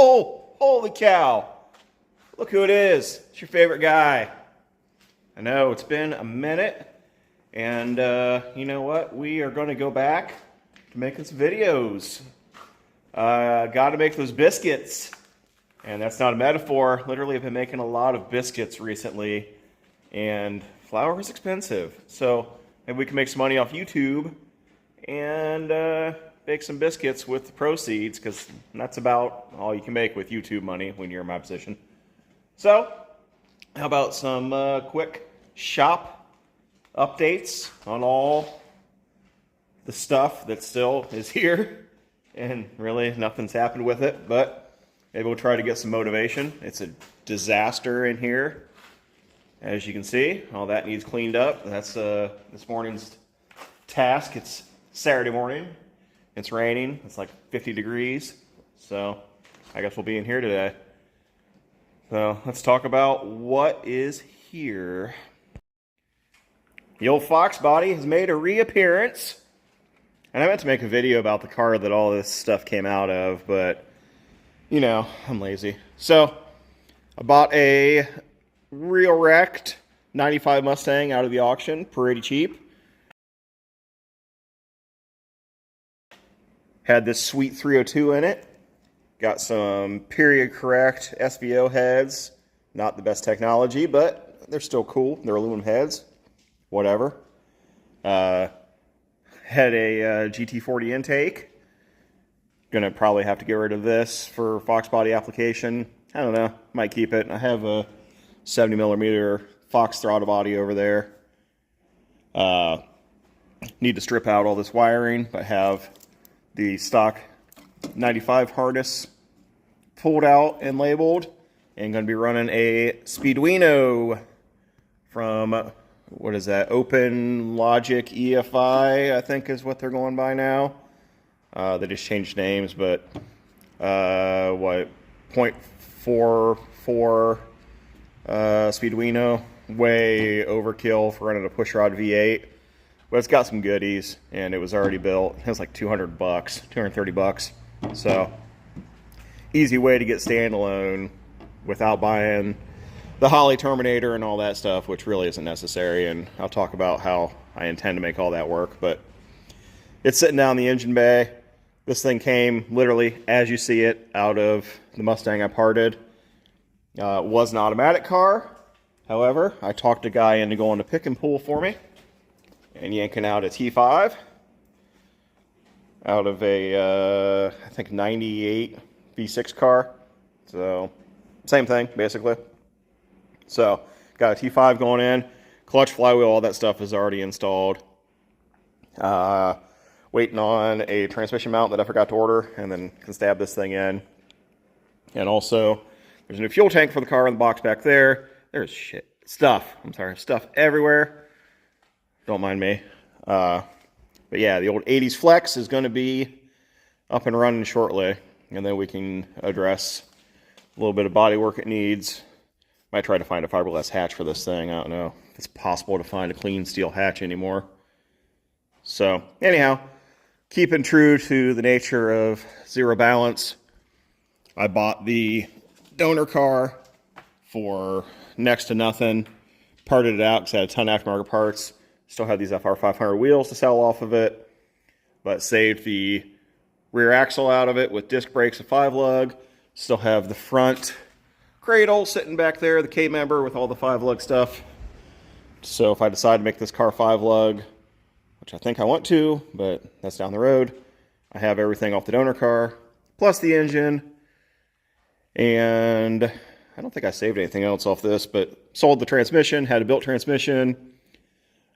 Oh, holy cow. Look who it is. It's your favorite guy. I know, it's been a minute. And you know what? We are going to go back to making some videos. Got to make those biscuits. And that's not a metaphor. Literally, I've been making a lot of biscuits recently. And flour is expensive. So maybe we can make some money off YouTube and bake some biscuits with the proceeds, because that's about all you can make with YouTube money when you're in my position. So, how about some quick shop updates on all the stuff that still is here, and really nothing's happened with it, but maybe we'll try to get some motivation. It's a disaster in here, as you can see. All that needs cleaned up. That's this morning's task. It's Saturday morning. It's raining. It's like 50 degrees. So I guess we'll be in here today. So let's talk about what is here. The old Fox body has made a reappearance. And I meant to make a video about the car that all this stuff came out of, but you know, I'm lazy. So I bought a real wrecked 95 Mustang out of the auction, pretty cheap. Had this sweet 302 in it. Got some period correct SVO heads. Not the best technology, but they're still cool. They're aluminum heads. Whatever. Had a GT40 intake. Gonna probably have to get rid of this for Fox body application. I don't know. Might keep it. I have a 70mm Fox throttle body over there. Need to strip out all this wiring, but have the stock 95 harness pulled out and labeled, and going to be running a Speeduino from, what is that, Open Logic EFI, I think is what they're going by now. They just changed names, but what, 0.44 Speeduino, way overkill for running a pushrod V8. But it's got some goodies, and it was already built. It was like $200, $230. So, easy way to get standalone without buying the Holley Terminator and all that stuff, which really isn't necessary. And I'll talk about how I intend to make all that work. But it's sitting down in the engine bay. This thing came literally, as you see it, out of the Mustang I parted. It was an automatic car. However, I talked a guy into going to pick and pull for me and yanking out a T5 out of a, I think, 98 V6 car. So, same thing, basically. So, got a T5 going in. Clutch, flywheel, all that stuff is already installed. Waiting on a transmission mount that I forgot to order, and then can stab this thing in. And also, there's a new fuel tank for the car in the box back there. There's stuff everywhere. Don't mind me. But yeah, the old 80s Flex is going to be up and running shortly. And then we can address a little bit of body work it needs. Might try to find a fiberglass hatch for this thing. I don't know if it's possible to find a clean steel hatch anymore. So, anyhow, keeping true to the nature of zero balance, I bought the donor car for next to nothing. Parted it out because I had a ton of aftermarket parts. Still have these FR500 wheels to sell off of it, but saved the rear axle out of it with disc brakes and 5-lug. Still have the front cradle sitting back there, the K-member with all the 5-lug stuff. So if I decide to make this car 5-lug, which I think I want to, but that's down the road, I have everything off the donor car, plus the engine. And I don't think I saved anything else off this, but sold the transmission, had a built transmission.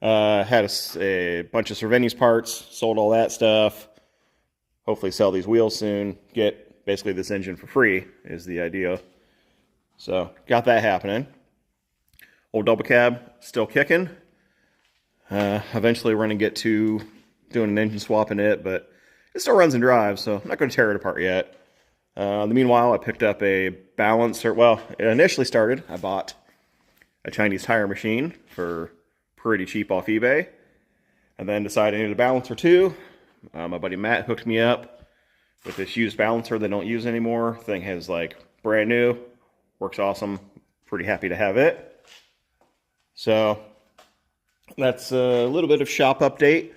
Had a bunch of Cervini's parts, sold all that stuff. Hopefully sell these wheels soon. Get basically this engine for free is the idea. So got that happening. Old double cab still kicking. Eventually we're going to get to doing an engine swap in it, but it still runs and drives, so I'm not going to tear it apart yet. In the meanwhile, I picked up a balancer. Well, it initially started, I bought a Chinese tire machine for pretty cheap off eBay, and then decided I needed a balancer too. My buddy Matt hooked me up with this used balancer they don't use anymore. Thing has like brand new, works awesome. Pretty happy to have it. So that's a little bit of shop update.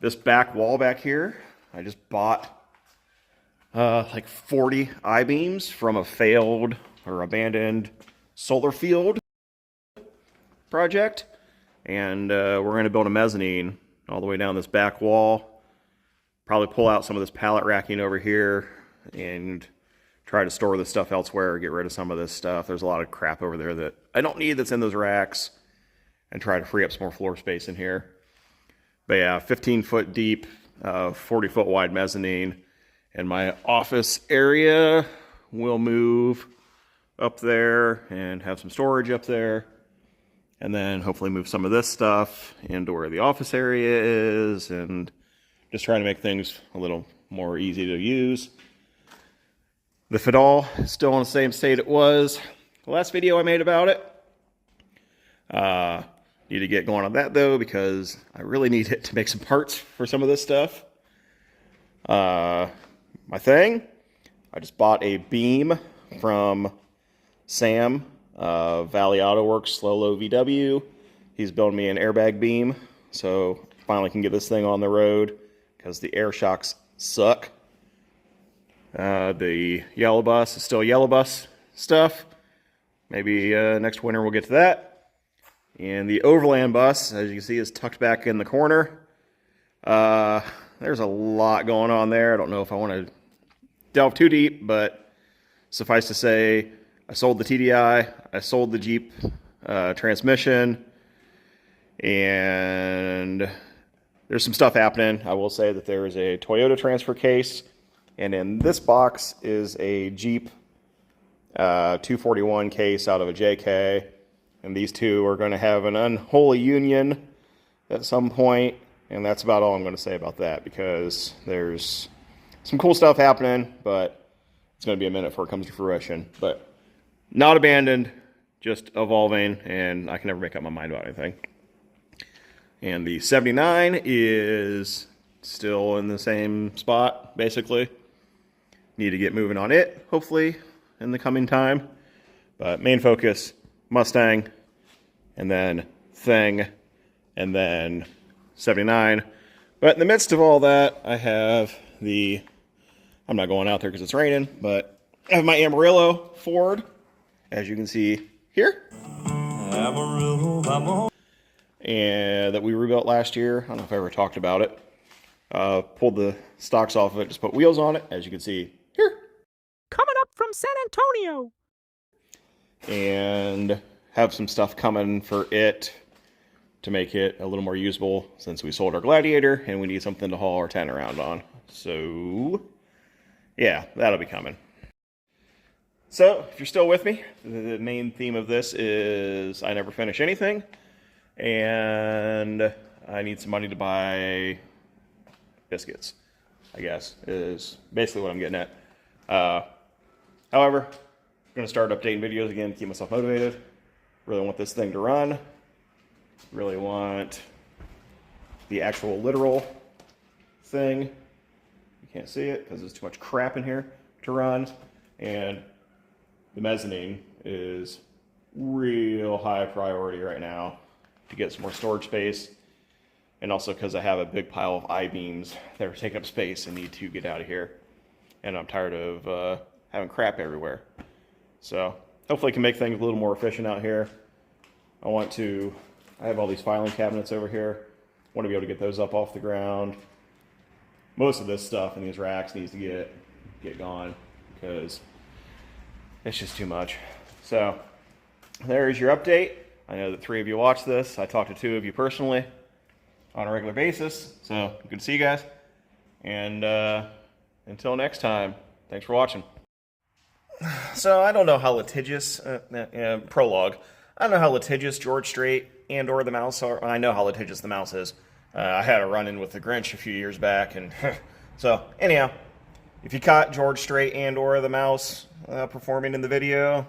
This back wall back here, I just bought like 40 I-beams from a failed or abandoned solar field project. And we're going to build a mezzanine all the way down this back wall. Probably pull out some of this pallet racking over here and try to store this stuff elsewhere, get rid of some of this stuff. There's a lot of crap over there that I don't need that's in those racks, and try to free up some more floor space in here. But yeah, 15-foot deep, 40-foot wide mezzanine. And my office area will move up there and have some storage up there. And then hopefully move some of this stuff into where the office area is, and just trying to make things a little more easy to use. The Fadal is still in the same state it was the last video I made about it. Need to get going on that though, because I really need it to make some parts for some of this stuff. My thing, I just bought a beam from Sam, Valley Auto Works, Slow Low VW. He's building me an airbag beam, so finally can get this thing on the road, because the air shocks suck. The yellow bus is still yellow bus stuff. Maybe next winter we'll get to that. And the overland bus, as you can see, is tucked back in the corner. There's a lot going on there. I don't know if I want to delve too deep, but suffice to say, I sold the TDI, I sold the Jeep transmission, and there's some stuff happening. I will say that there is a Toyota transfer case, and in this box is a Jeep 241 case out of a JK, and these two are going to have an unholy union at some point, and that's about all I'm going to say about that, because there's some cool stuff happening, but it's going to be a minute before it comes to fruition. But not abandoned, just evolving, and I can never make up my mind about anything. And the 79 is still in the same spot, basically. Need to get moving on it, hopefully, in the coming time. But main focus, Mustang, and then Thing, and then 79. But in the midst of all that, I have the, I'm not going out there because it's raining, but I have my Amarillo Ford, as you can see here. Amarillo, and that we rebuilt last year. I don't know if I ever talked about it. Pulled the stocks off of it, just put wheels on it, as you can see here. Coming up from San Antonio. And have some stuff coming for it to make it a little more usable, since we sold our Gladiator and we need something to haul our tent around on. So yeah, that'll be coming. So if you're still with me, the main theme of this is I never finish anything, and I need some money to buy biscuits, I guess, is basically what I'm getting at. However, I'm going to start updating videos again to keep myself motivated. Really want this thing to run. Really want the actual literal thing. You can't see it because there's too much crap in here to run. And the mezzanine is real high priority right now to get some more storage space. And also because I have a big pile of I-beams that are taking up space and need to get out of here. And I'm tired of having crap everywhere. So hopefully I can make things a little more efficient out here. I have all these filing cabinets over here. I want to be able to get those up off the ground. Most of this stuff in these racks needs to get gone because it's just too much. So there's your update. I know that 3 of you watch this. I talked to 2 of you personally on a regular basis. So good to see you guys. And until next time, thanks for watching. So I don't know how litigious, prologue. I don't know how litigious George Strait and or the mouse are. I know how litigious the mouse is. I had a run-in with the Grinch a few years back, and so anyhow, if you caught George Strait and or the mouse performing in the video,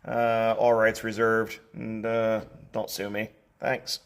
all rights reserved, and don't sue me. Thanks.